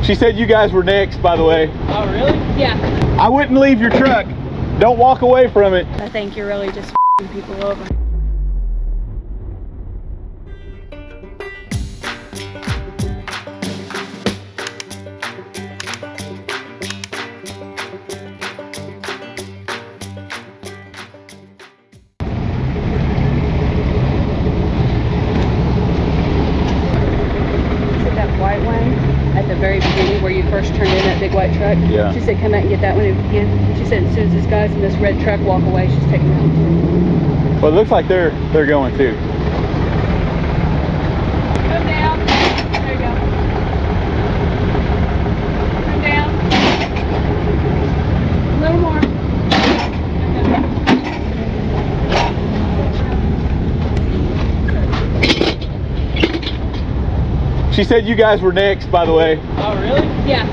She said you guys were next, by the way. Oh, really? Yeah. I wouldn't leave your truck. Don't walk away from it. I think you're really just people over. White one at the very beginning where you first turned in that big white truck. Yeah. She said come out and get that one if you can. She said as soon as this guy's in this red truck walk away, she's taking that one. Well, it looks like they're going too. Come down. There you go. Come down. A little more. She said you guys were next, by the way. Oh, really? Yeah.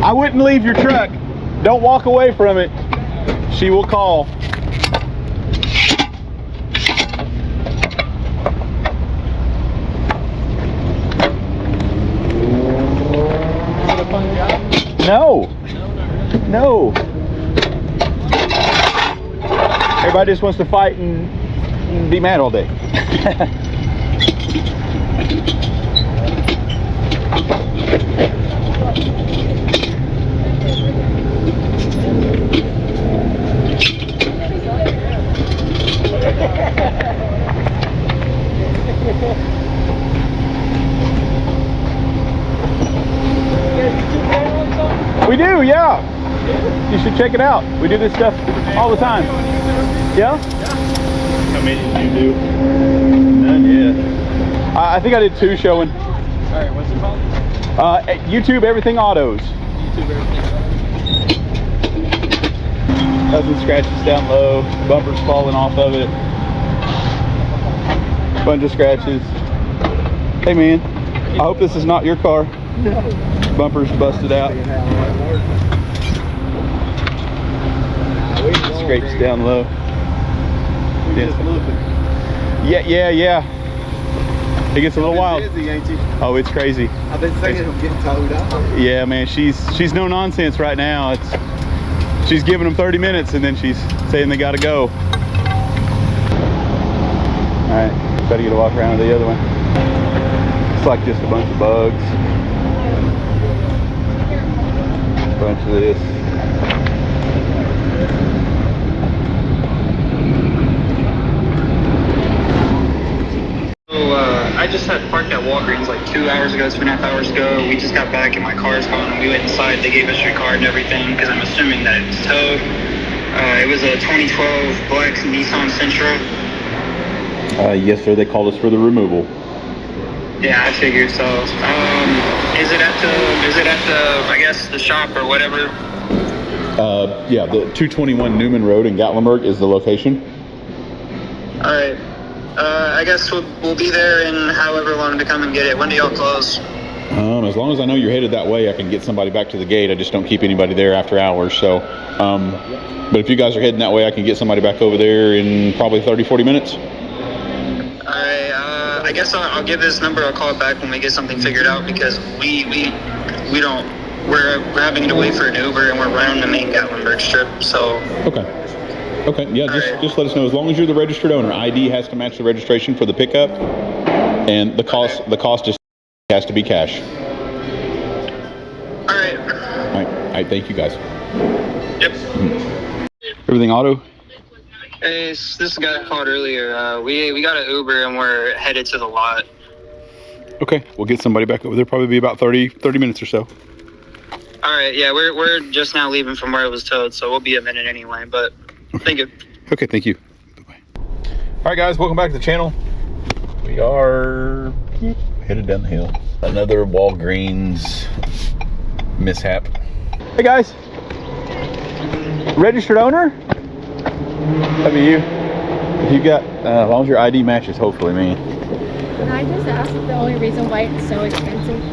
I wouldn't leave your truck. Don't walk away from it. She will call. Is it a fun job? No. No. Everybody just wants to fight and be mad all day. We do, yeah. You should check it out. We do this stuff all the time. Yeah? How many did you do? None yet. I think I did 2 showing. Alright, what's it called? YouTube Everything Autos. YouTube everything. Dozen scratches down low, bumpers falling off of it. Bunch of scratches. Hey man, I hope this is not your car. No. Bumpers busted out. Scrapes down low. Yeah. It gets a little wild. Busy, ain't you? Oh, it's crazy. I've been thinking of getting towed up. Yeah, man, she's no nonsense right now. She's giving them 30 minutes and then she's saying they gotta go. All right, better get a walk around to the other one. It's like just a bunch of bugs. A bunch of this. I just had parked at Walgreens like 2 hours ago, 2.5 hours ago. We just got back and my car's gone and we went inside. They gave us your card and everything because I'm assuming that it's towed. It was a 2012 black Nissan Sentra. Yes, sir. They called us for the removal. Yeah, I figured so. Is it at the I guess the shop or whatever? Yeah, the 221 Newman Road in Gatlinburg is the location. All right. I guess we'll be there in however long to come and get it. When do y'all close? As long as I know you're headed that way, I can get somebody back to the gate. I just don't keep anybody there after hours. So, but if you guys are heading that way, I can get somebody back over there in probably 30-40 minutes. All right. I guess I'll give this number a call back when we get something figured out because we're having to wait for an Uber and we're right on the main Gatlinburg strip. So. Okay, yeah, just let us know. As long as you're the registered owner, ID has to match the registration for the pickup, and the cost just has to be cash. All right. All right, thank you guys. Yep. Everything auto? Hey, this guy called earlier. We got an Uber and we're headed to the lot. Okay, we'll get somebody back over there. Probably be about 30 minutes or so. All right, yeah, we're just now leaving from where it was towed, so we'll be a minute anyway, but thank you. Okay, thank you. Bye-bye. All right, guys, welcome back to the channel. We are headed down the hill. Another Walgreens mishap. Hey, guys. Registered owner? That'd be you. If you got, as long as your ID matches, hopefully, man. Can I just ask the only reason why it's so expensive?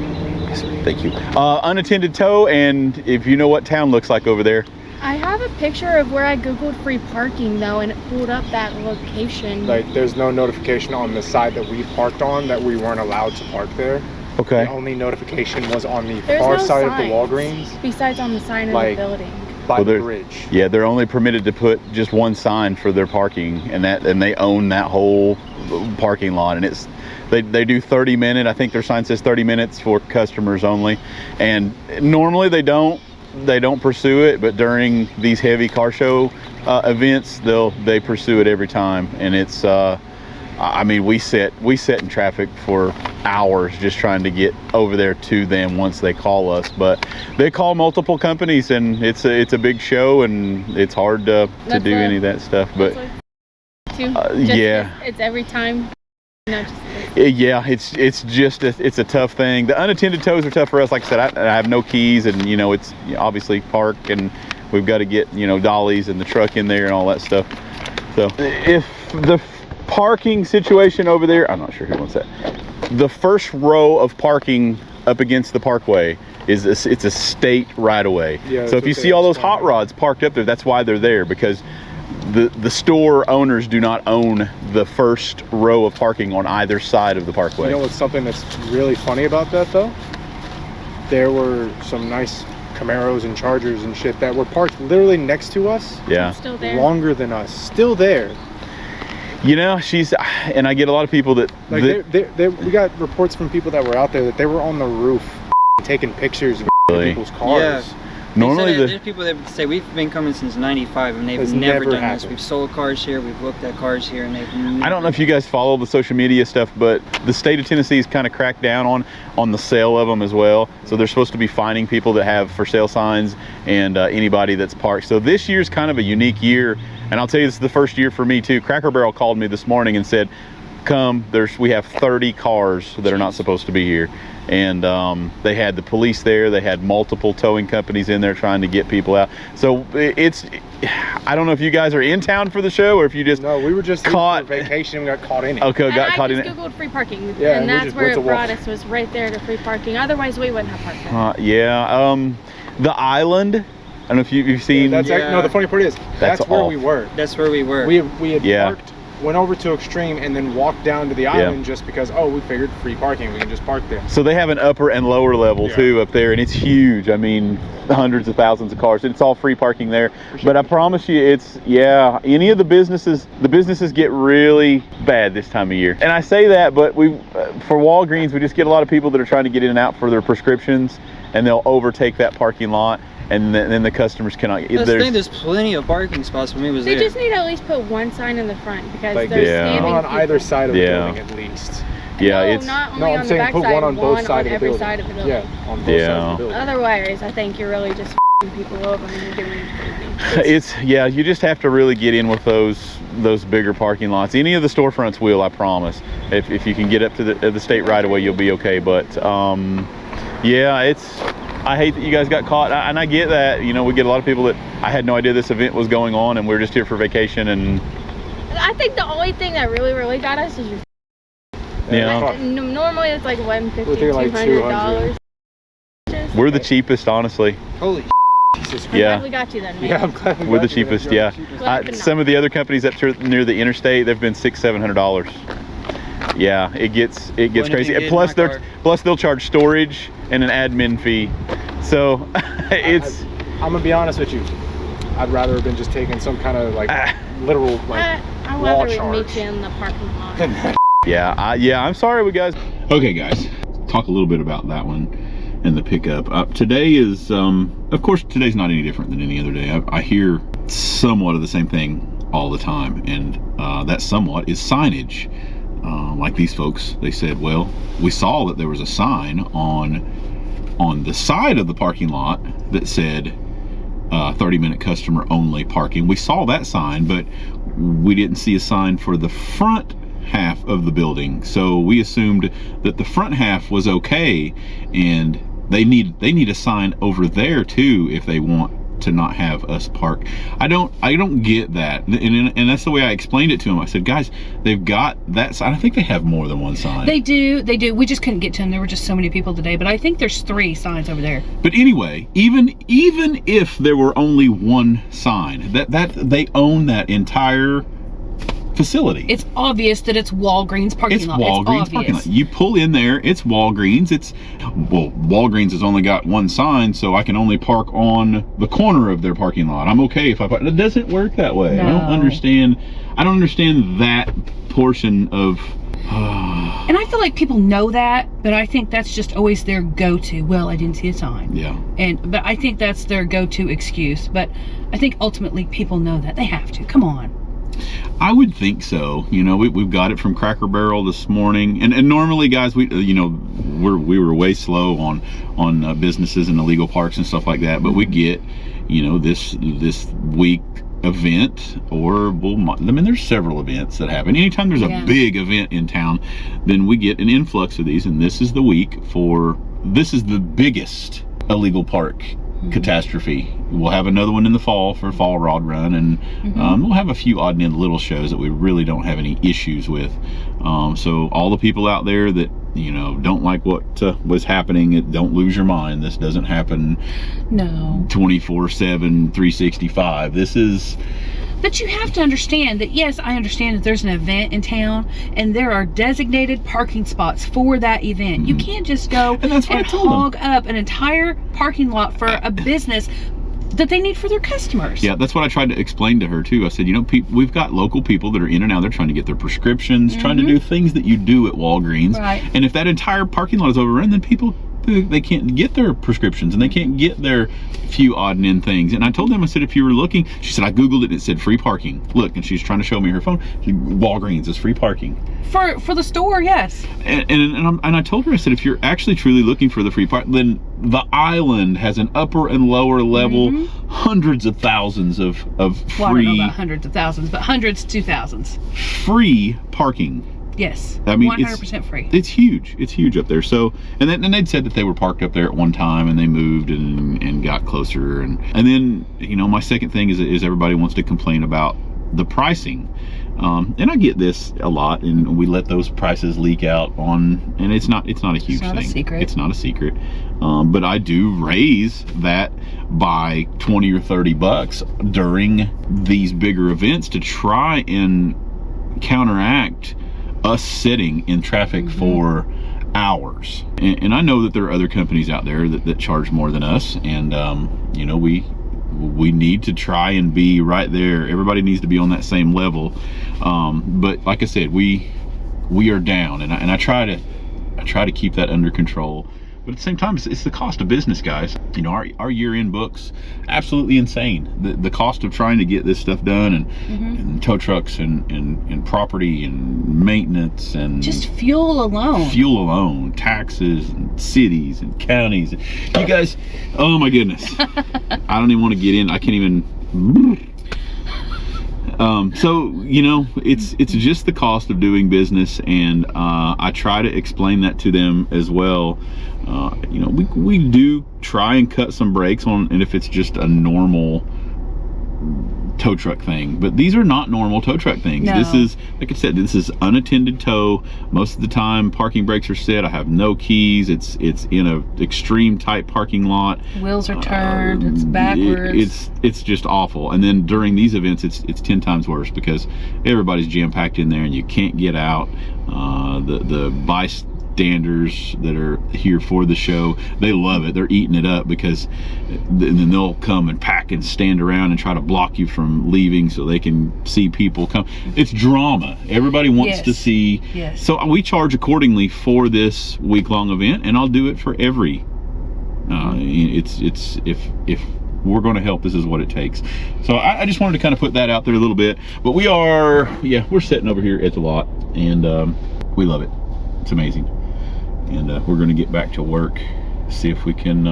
Yes, thank you. Unattended tow, and if you know what town looks like over there. I have a picture of where I googled free parking though, and it pulled up that location. Like, there's no notification on the side that we parked on that we weren't allowed to park there. Okay. The only notification was on the There's far no side signs, of the Walgreens besides on the sign of Like- the building. by Well, the there's- bridge. Yeah, they're only permitted to put just one sign for their parking, and they own that whole parking lot, and they do 30-minute. I think their sign says 30 minutes for customers only, and normally they don't pursue it, but during these heavy car show events, they pursue it every time, and it's I mean, we sit in traffic for hours just trying to get over there to them once they call us. But they call multiple companies, and it's a big show, and it's hard to do any of that stuff. But yeah, it's every time. Not just yeah, it's just it's a tough thing. The unattended tows are tough for us. Like I said, I have no keys, and you know, it's obviously park, and we've got to get, you know, dollies and the truck in there and all that stuff. So if the parking situation over there, I'm not sure who wants that. The first row of parking up against the parkway it's a state right away. Yeah, so if you see all those hot rods parked up there, that's why they're there, because the store owners do not own the first row of parking on either side of the parkway. You know what's something that's really funny about that though? There were some nice Camaros and Chargers and shit that were parked literally next to us. Yeah. still there. Longer than us. Still there. You know, and I get a lot of people that Like we got reports from people that were out there that they were on the roof taking pictures of Really? people's cars. Yeah. normally there's people that would say we've been coming since '95 and they've It's never never done this. happened. We've sold cars here, we've looked at cars here, and they've. I don't know if you guys follow the social media stuff, but the state of Tennessee's kind of cracked down on the sale of them as well. So they're supposed to be fining people that have for sale signs and anybody that's parked. So this year's kind of a unique year, and I'll tell you, this is the first year for me too. Cracker Barrel called me this morning and said, "Come, we have 30 cars that are not supposed to be here." And they had the police there. They had multiple towing companies in there trying to get people out. So I don't know if you guys are in town for the show or if you just No, we were just caught here for vacation and got caught in it. Okay, And got I caught in just it. googled free parking, Yeah, and we that's just where went it to brought Walk. us, was right there to free parking. Otherwise, we wouldn't have parked there. Yeah, the island. I don't know if you've seen. That's Yeah. No, the funny part is that's where off. we were. That's where we were. We had Yeah. parked, went over to Extreme, and then walked down to the island just because, oh, we figured free parking, we can just park there. So they have an upper and lower level Yeah. too up there, and it's huge. I mean, hundreds of thousands of cars. It's all free parking there. But I promise you, any of the businesses get really bad this time of year. And I say that, but for Walgreens, we just get a lot of people that are trying to get in and out for their prescriptions, and they'll overtake that parking lot, and then the customers cannot. That's the thing, there's plenty of parking spots when we was They there. just need to at least put one sign in the front because Like, there's yeah. standing on people. either side of the Yeah. building at least. Yeah, no, it's not only No, on I'm the saying back put side, one on both sides of the every building. side of the building. Yeah, on both Yeah. sides of the building. Otherwise, I think you're really just people over and you're doing you just have to really get in with those bigger parking lots. Any of the storefronts will, I promise. If you can get up to the state right away, you'll be okay. But yeah, I hate that you guys got caught, and I get that. You know, we get a lot of people that I had no idea this event was going on, and we're just here for vacation. And I think the only thing that really got us is your. yeah, Like, normally it's like $150, We're thinking like $200. we're the cheapest, honestly. Holy Jesus Christ. Yeah. I'm glad we got you then, man. Yeah, I'm glad we We're got the you there. cheapest, You're yeah. the cheapest. Glad but Some not. of the other companies up near the interstate, they've been $600-700. Yeah, it gets Wouldn't have crazy. been And good in plus my they'll charge storage and an admin fee. So it's I'm gonna be honest with you. I'd rather have been just taking some kind of like literal like I'd wall rather charge. meet you in the parking lot. yeah, I'm sorry, we guys. Okay, guys, talk a little bit about that one and the pickup. Today is, of course, today's not any different than any other day. I hear somewhat of the same thing all the time, and that somewhat is signage. Like these folks, they said, well, we saw that there was a sign on the side of the parking lot that said 30-minute customer only parking. We saw that sign, but we didn't see a sign for the front half of the building. So we assumed that the front half was okay, and they need a sign over there too if they want to not have us park. I don't get that, and that's the way I explained it to them. I said, guys, they've got that sign. I think they have more than one sign. They do. We just couldn't get to them. There were just so many people today, but I think there's 3 signs over there. But anyway, even if there were only one sign, that they own that entire facility. It's obvious that it's Walgreens parking lot. Walgreens parking lot. You pull in there, it's Walgreens. Well, Walgreens has only got one sign, so I can only park on the corner of their parking lot. I'm okay if I park. It doesn't work that way. No. I don't understand that portion of. And I feel like people know that, but I think that's just always their go-to. Well, I didn't see a sign. Yeah. But I think that's their go-to excuse. But I think ultimately people know that they have to. Come on. I would think so. You know, we've got it from Cracker Barrel this morning, and normally, guys, we were way slow on businesses and illegal parks and stuff like that. But we get, this week event, or there's several events that happen. Anytime there's a big event in town, then we get an influx of these, and this is the week this is the biggest illegal park catastrophe. We'll have another one in the fall for Fall Rod Run, and we'll have a few odd and end little shows that we really don't have any issues with. So all the people out there that don't like what was happening, don't lose your mind. This doesn't happen 24/7 365. This is. But you have to understand that, yes, I understand that there's an event in town and there are designated parking spots for that event. You can't just go and hog up an entire parking lot for a business that they need for their customers. Yeah, that's what I tried to explain to her too. I said, we've got local people that are in and out. They're trying to get their prescriptions, trying to do things that you do at Walgreens. Right. And if that entire parking lot is overrun, then people, they can't get their prescriptions and they can't get their few odd and end things. And I told them, I said, if you were looking, she said, I Googled it and it said free parking. Look, and she's trying to show me her phone. Walgreens is free parking. For the store, yes. And I told her, I said, if you're actually truly looking for the free park, then the island has an upper and lower level, hundreds of thousands of free. Well, I don't know about hundreds of thousands, but hundreds to thousands. Free parking. Yes, I mean, 100% free. It's huge. It's huge up there. So, and they'd said that they were parked up there at one time, and they moved and got closer. And then, my second thing is everybody wants to complain about the pricing. And I get this a lot, and we let those prices leak out and it's not a huge thing. It's not a secret. But I do raise that by 20 or 30 bucks during these bigger events to try and counteract us sitting in traffic for hours. And I know that there are other companies out there that charge more than us, and we need to try and be right there. Everybody needs to be on that same level. But like I said, we are down, and I try to keep that under control. But at the same time, it's the cost of business, guys. Our year-end books, absolutely insane. The cost of trying to get this stuff done, and tow trucks and property and maintenance and just fuel alone, taxes and cities and counties. You guys, oh my goodness, I don't even want to get in. I can't even. So it's just the cost of doing business, and I try to explain that to them as well. We do try and cut some brakes on, and if it's just a normal tow truck thing, but these are not normal tow truck things. No. This is, like I said, this is unattended tow. Most of the time parking brakes are set. I have no keys. It's in a extreme tight parking lot. Wheels are turned. It's backwards. It's just awful. And then during these events, it's 10 times worse because everybody's jam packed in there and you can't get out. The bystanders that are here for the show, they love it. They're eating it up because then they'll come and pack and stand around and try to block you from leaving so they can see people come. It's drama. Everybody wants to see. Yes. So we charge accordingly for this week-long event, and I'll do it for every. It's if we're going to help, this is what it takes. So I just wanted to kind of put that out there a little bit. But we're sitting over here at the lot, and we love it. It's amazing. And we're going to get back to work, see if we can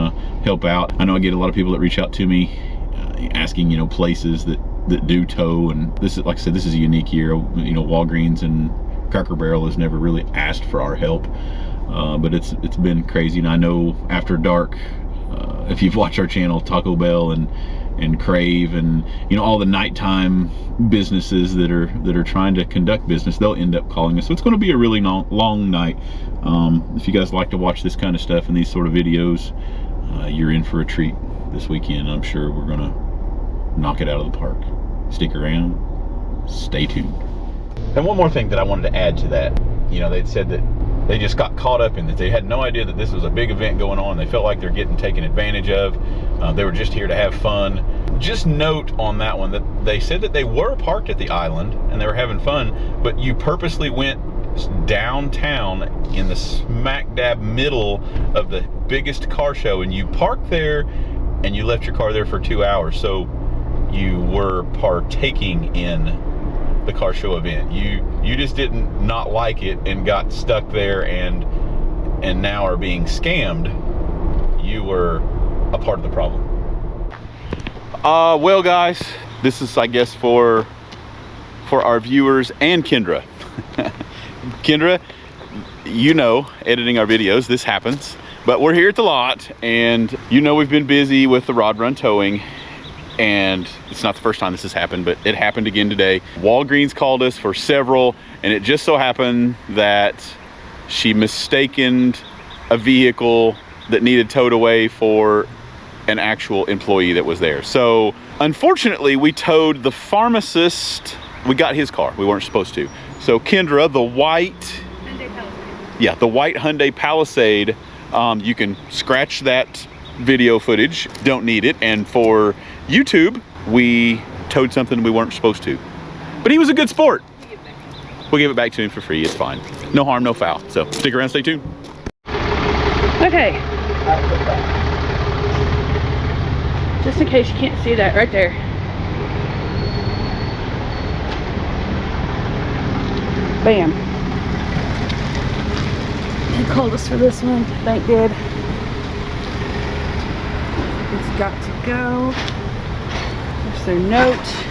help out. I know I get a lot of people that reach out to me asking, places that do tow, and this is, like I said, this is a unique year. Walgreens and Cracker Barrel has never really asked for our help, but it's been crazy. And I know after dark, if you've watched our channel, Taco Bell and Crave and all the nighttime businesses that are trying to conduct business, they'll end up calling us. So it's going to be a really long night. If you guys like to watch this kind of stuff and these sort of videos, you're in for a treat this weekend. I'm sure we're going to knock it out of the park. Stick around, stay tuned. And one more thing that I wanted to add to that, you know, they'd said that they just got caught up in this. They had no idea that this was a big event going on. They felt like they're getting taken advantage of. They were just here to have fun. Just note on that one that they said that they were parked at the island and they were having fun, but you purposely went downtown in the smack dab middle of the biggest car show, and you parked there and you left your car there for 2 hours. So you were partaking in the car show event. You just didn't not like it and got stuck there and now are being scammed. You were a part of the problem. Well guys, this is, I guess, for our viewers and Kendra. Kendra, you know, editing our videos, this happens, but we're here at the lot, and you know we've been busy with the rod run towing, and it's not the first time this has happened, but it happened again today. Walgreens called us for several, and it just so happened that she mistaken a vehicle that needed towed away for an actual employee that was there. So unfortunately, we towed the pharmacist. We got his car. We weren't supposed to. So Kendra, the white Hyundai Palisade. Yeah, the white Hyundai Palisade. You can scratch that video footage. Don't need it. And for YouTube, we towed something we weren't supposed to. But he was a good sport. We'll give it back to him for free. It's fine. No harm, no foul. So stick around, stay tuned. Okay. Just in case you can't see that, right there. Bam. They called us for this one. Bank did. It's got to go. There's their note.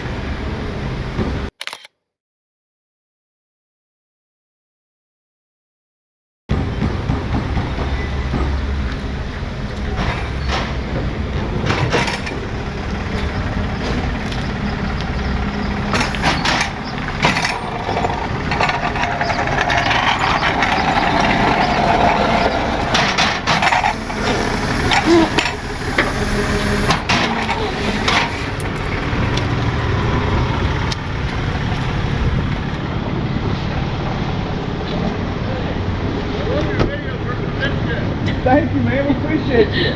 Thank you, man. We appreciate you.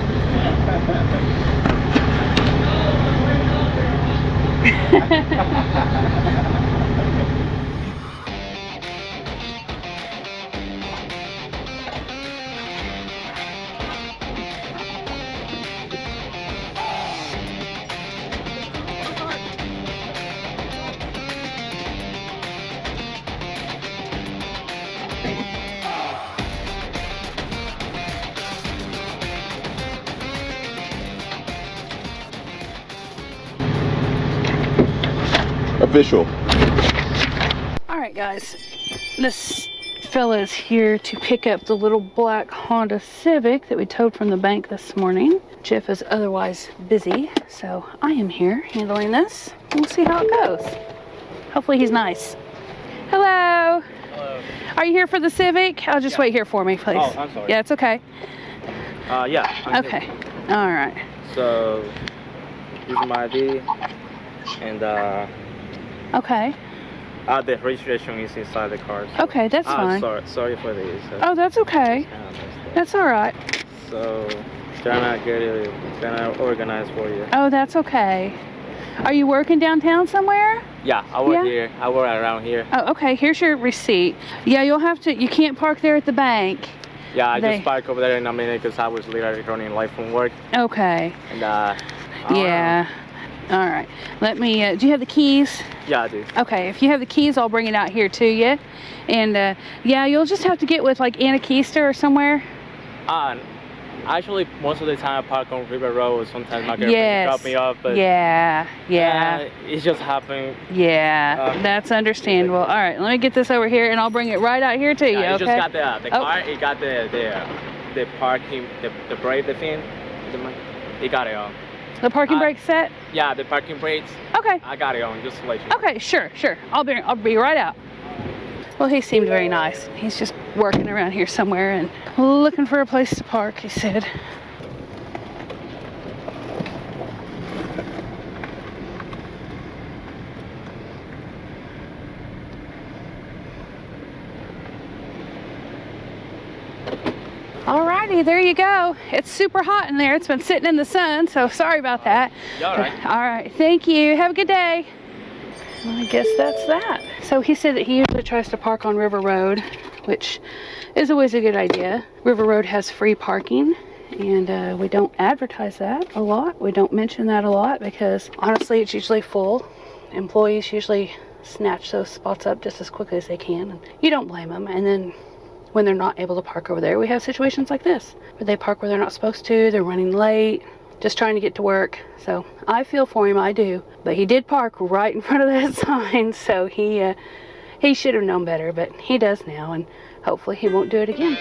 Official. All right, guys. This fella is here to pick up the little black Honda Civic that we towed from the bank this morning. Jeff is otherwise busy, so I am here handling this. We'll see how it goes. Hopefully he's nice. Hello. Hello. Are you here for the Civic? I'll just wait here for me, please. Oh, I'm sorry. Yeah, it's okay. Yeah. I'm Okay. All right. So, this is my ID, and Okay. the registration is inside the car. So. Okay, that's fine. Sorry for this. Oh, that's okay. That's all right. So, gonna organize for you. Oh, that's okay. Are you working downtown somewhere? Yeah, I work Yeah? here. I work around here. Oh, okay. Here's your receipt. Yeah, you'll have to. You can't park there at the bank. Yeah, I They- just park over there in a minute because I was literally running late from work. Okay. And Yeah. All right. Let me. Do you have the keys? Yeah, I do. Okay. If you have the keys, I'll bring it out here to you. And yeah, you'll just have to get with like Anna Keister or somewhere. Actually, most of the time I park on River Road. Sometimes my girlfriend Yes. drop me off, but Yeah. it just happened. Yeah. That's understandable. All right. Let me get this over here, and I'll bring it right out here to you. Yeah, it Okay. just got the Oh. car. It got the parking, the brake, the thing. It got it on. The parking brake set. Yeah, the parking brakes. Okay. I got it on. Just to let you know. Okay. Sure. I'll be right out. Well, he seemed very nice. He's just working around here somewhere and looking for a place to park, he said. Alrighty, there you go. It's super hot in there. It's been sitting in the sun, so sorry about that. All right. All right, thank you. Have a good day. Well, I guess that's that. So he said that he usually tries to park on River Road, which is always a good idea. River Road has free parking, and we don't advertise that a lot. We don't mention that a lot because honestly, it's usually full. Employees usually snatch those spots up just as quickly as they can, and you don't blame them. And then when they're not able to park over there, we have situations like this where they park where they're not supposed to, they're running late, just trying to get to work. So I feel for him, I do. But he did park right in front of that sign, so he should have known better, but he does now, and hopefully he won't do it again.